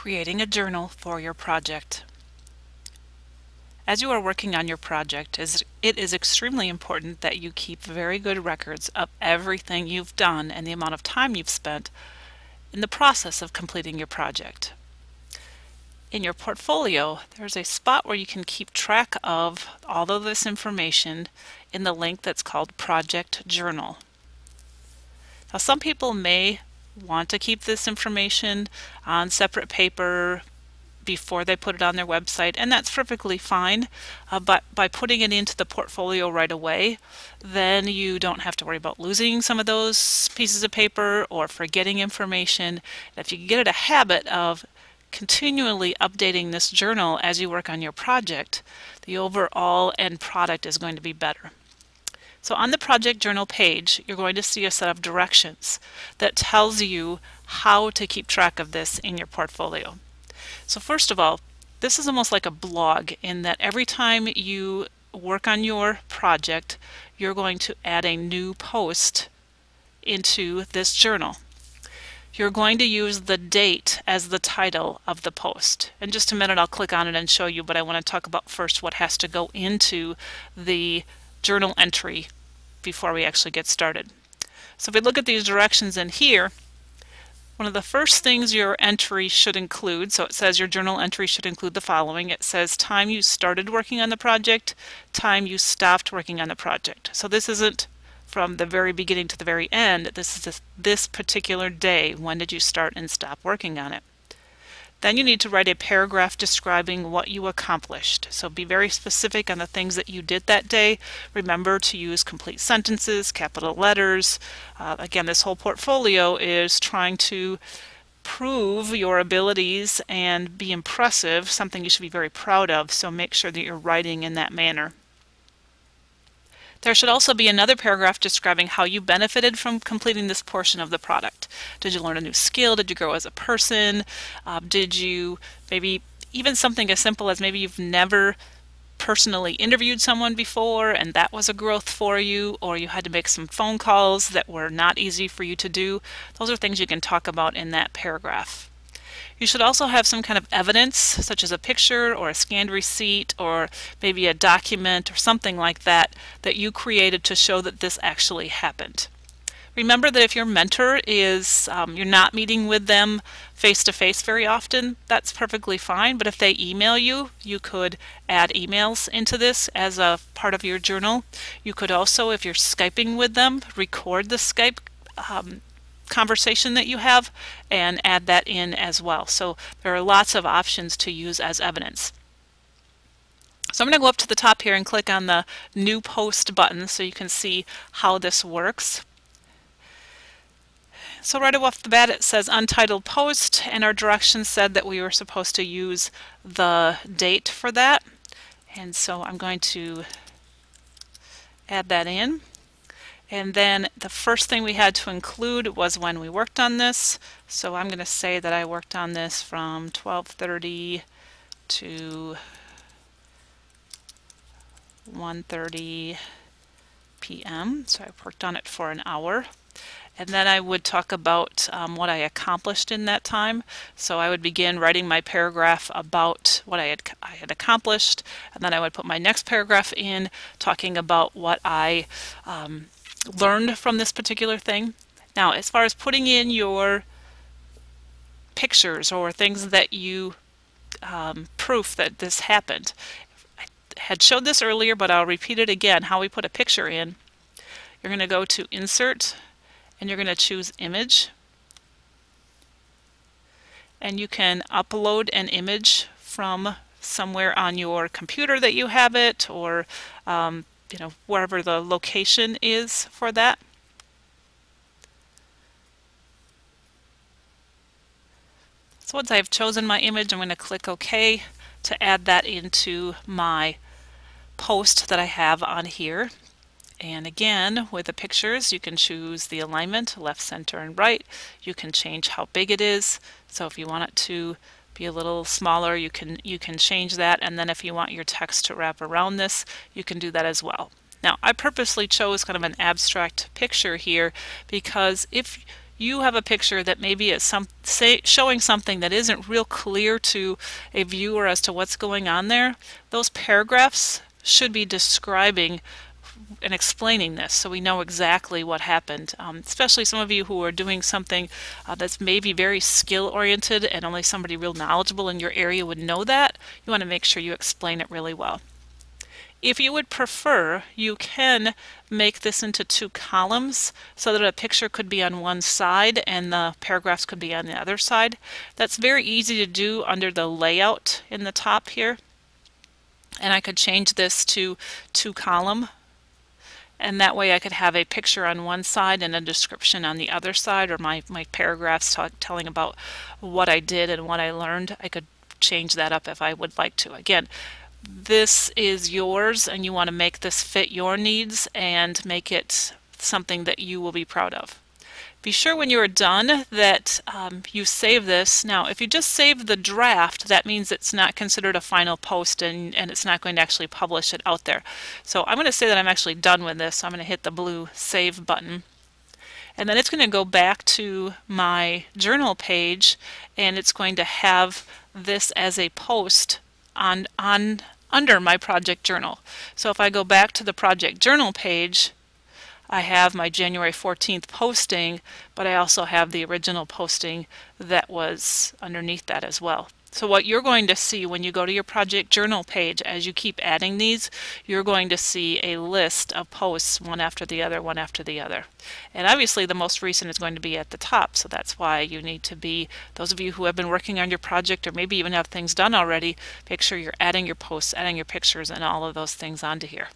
Creating a journal for your project. As you are working on your project, it is extremely important that you keep very good records of everything you've done and the amount of time you've spent in the process of completing your project. In your portfolio, there's a spot where you can keep track of all of this information in the link that's called Project Journal. Now, some people may want to keep this information on separate paper before they put it on their website, and that's perfectly fine, but by putting it into the portfolio right away, then you don't have to worry about losing some of those pieces of paper or forgetting information. If you can get in a habit of continually updating this journal as you work on your project, the overall end product is going to be better. So on the project journal page, you're going to see a set of directions that tells you how to keep track of this in your portfolio. So first of all, this is almost like a blog in that every time you work on your project, you're going to add a new post into this journal. You're going to use the date as the title of the post. In just a minute I'll click on it and show you, but I want to talk about first what has to go into the journal entry before we actually get started. So if we look at these directions in here, one of the first things your entry should include, so it says your journal entry should include the following. It says time you started working on the project, time you stopped working on the project. So this isn't from the very beginning to the very end. This is this particular day. When did you start and stop working on it? Then you need to write a paragraph describing what you accomplished. So be very specific on the things that you did that day. Remember to use complete sentences, capital letters. Again, this whole portfolio is trying to prove your abilities and be impressive, something you should be very proud of, so make sure that you're writing in that manner. There should also be another paragraph describing how you benefited from completing this portion of the product. Did you learn a new skill? Did you grow as a person? Did you maybe even something as simple as maybe you've never personally interviewed someone before and that was a growth for you, or you had to make some phone calls that were not easy for you to do. Those are things you can talk about in that paragraph. You should also have some kind of evidence, such as a picture or a scanned receipt or maybe a document or something like that, that you created to show that this actually happened. Remember that if your mentor is, you're not meeting with them face-to-face very often, that's perfectly fine, but if they email you, you could add emails into this as a part of your journal. You could also, if you're Skyping with them, record the Skype conversation that you have and add that in as well. So there are lots of options to use as evidence. So I'm going to go up to the top here and click on the New Post button so you can see how this works. So right off the bat it says Untitled Post, and our directions said that we were supposed to use the date for that. And so I'm going to add that in. And then the first thing we had to include was when we worked on this. So I'm going to say that I worked on this from 12:30 to 1:30 p.m. So I worked on it for an hour. And then I would talk about what I accomplished in that time. So I would begin writing my paragraph about what I had accomplished, and then I would put my next paragraph in talking about what I learned from this particular thing. Now, as far as putting in your pictures or things that you proof that this happened, I had showed this earlier, but I'll repeat it again. How we put a picture in: you're going to go to Insert, and you're going to choose Image, and you can upload an image from somewhere on your computer that you have it, or you know, wherever the location is for that. So once I've chosen my image, I'm going to click OK to add that into my post that I have on here. And again, with the pictures, you can choose the alignment, left, center, and right. You can change how big it is. So if you want it to be a little smaller, you can change that, and then if you want your text to wrap around this, you can do that as well. Now, I purposely chose kind of an abstract picture here because if you have a picture that maybe is showing something that isn't real clear to a viewer as to what's going on there, those paragraphs should be describing and explaining this so we know exactly what happened. Especially some of you who are doing something that's maybe very skill oriented and only somebody real knowledgeable in your area would know that. You want to make sure you explain it really well. If you would prefer, you can make this into 2 columns so that a picture could be on one side and the paragraphs could be on the other side. That's very easy to do under the layout in the top here. And I could change this to 2 column, and that way I could have a picture on one side and a description on the other side, or my paragraphs telling about what I did and what I learned. I could change that up if I would like to. Again, this is yours and you want to make this fit your needs and make it something that you will be proud of. Be sure when you are done that you save this. Now, if you just save the draft, that means it's not considered a final post and it's not going to actually publish it out there. So I'm going to say that I'm actually done with this. So I'm going to hit the blue Save button. And then it's going to go back to my journal page, and it's going to have this as a post under my project journal. So if I go back to the project journal page, I have my January 14th posting, but I also have the original posting that was underneath that as well. So what you're going to see when you go to your project journal page, as you keep adding these, you're going to see a list of posts one after the other, one after the other. And obviously the most recent is going to be at the top, so that's why you need to be, those of you who have been working on your project or maybe even have things done already, make sure you're adding your posts, adding your pictures, and all of those things onto here.